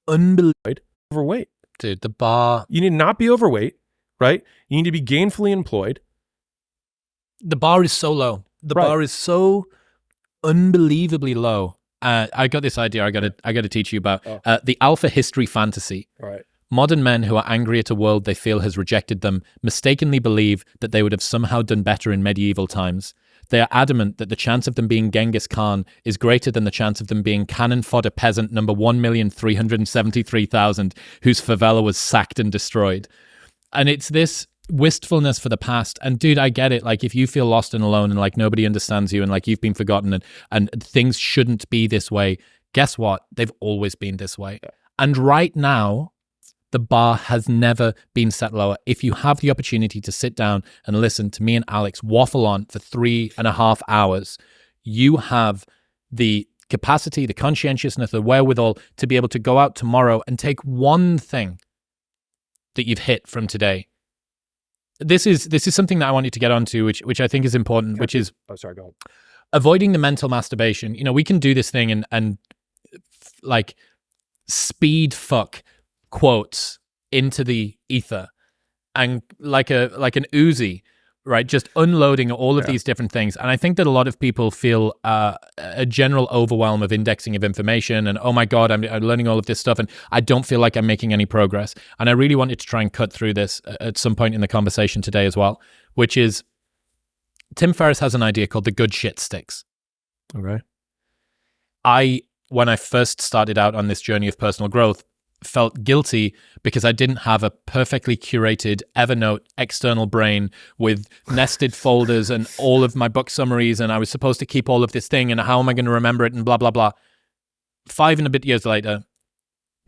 unbelievably overweight. Dude, the bar... You need to not be overweight, right? You need to be gainfully employed. The bar is so low. The Right. bar is so unbelievably low. I got this idea I got to teach you about. The alpha history fantasy. All right. Modern men who are angry at a world they feel has rejected them mistakenly believe that they would have somehow done better in medieval times. They are adamant that the chance of them being Genghis Khan is greater than the chance of them being cannon fodder peasant number 1,373,000 whose favela was sacked and destroyed. And it's this wistfulness for the past. And dude, I get it. Like, if you feel lost and alone and like nobody understands you and like you've been forgotten and things shouldn't be this way, guess what? They've always been this way. Yeah. And right now, the bar has never been set lower. If you have the opportunity to sit down and listen to me and Alex waffle on for 3.5 hours, you have the capacity, the conscientiousness, the wherewithal to be able to go out tomorrow and take one thing that you've hit from today. This is something that I want you to get onto, which I think is important, which is go on. Avoiding the mental masturbation. You know, we can do this thing and like speed fuck quotes into the ether and like an Uzi, right? Just unloading all of these different things. And I think that a lot of people feel a general overwhelm of indexing of information and, oh my God, I'm learning all of this stuff and I don't feel like I'm making any progress. And I really wanted to try and cut through this at some point in the conversation today as well, which is Tim Ferriss has an idea called the good shit sticks. Okay. When I first started out on this journey of personal growth, felt guilty because I didn't have a perfectly curated Evernote external brain with nested folders and all of my book summaries, and I was supposed to keep all of this thing, and how am I going to remember it, and blah, blah, blah. 5 and a bit years later,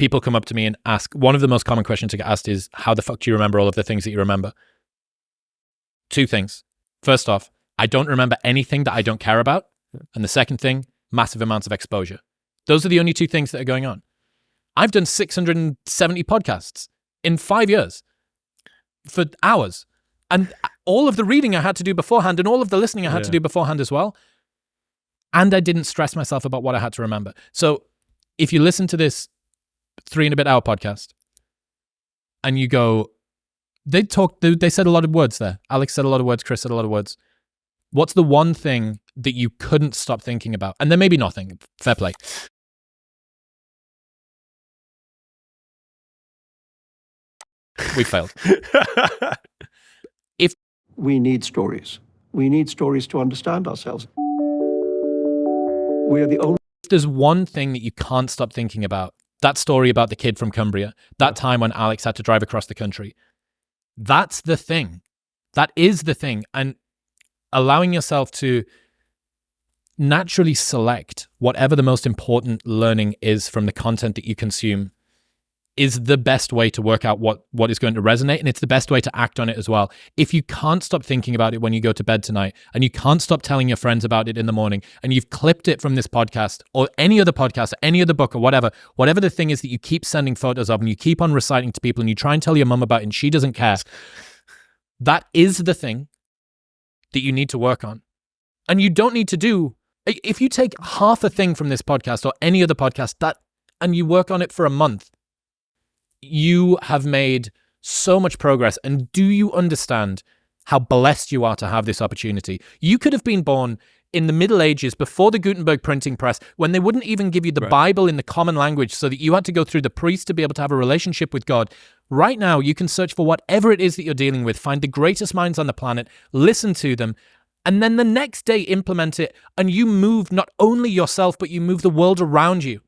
people come up to me and ask, one of the most common questions I get asked is, how the fuck do you remember all of the things that you remember? 2 things. First off, I don't remember anything that I don't care about. And the second thing, massive amounts of exposure. Those are the only 2 things that are going on. I've done 670 podcasts in 5 years for hours. And all of the reading I had to do beforehand and all of the listening I had to do beforehand as well. And I didn't stress myself about what I had to remember. So if you listen to this 3 and a bit hour podcast and you go, they said a lot of words there. Alex said a lot of words. Chris said a lot of words. What's the one thing that you couldn't stop thinking about? And there may be nothing. Fair play. We failed. We need stories. We need stories to understand ourselves. We are the only... There's one thing that you can't stop thinking about. That story about the kid from Cumbria. That time when Alex had to drive across the country. That's the thing. That is the thing. And allowing yourself to naturally select whatever the most important learning is from the content that you consume is the best way to work out what is going to resonate, and it's the best way to act on it as well. If you can't stop thinking about it when you go to bed tonight, and you can't stop telling your friends about it in the morning, and you've clipped it from this podcast, or any other podcast, or any other book, or whatever the thing is that you keep sending photos of, and you keep on reciting to people, and you try and tell your mum about it, and she doesn't care, that is the thing that you need to work on. And you don't need to do, if you take half a thing from this podcast, or any other podcast, and you work on it for a month, you have made so much progress. And do you understand how blessed you are to have this opportunity? You could have been born in the Middle Ages before the Gutenberg printing press, when they wouldn't even give you the Bible in the common language so that you had to go through the priest to be able to have a relationship with God. Right now, you can search for whatever it is that you're dealing with, find the greatest minds on the planet, listen to them, and then the next day implement it, and you move not only yourself, but you move the world around you.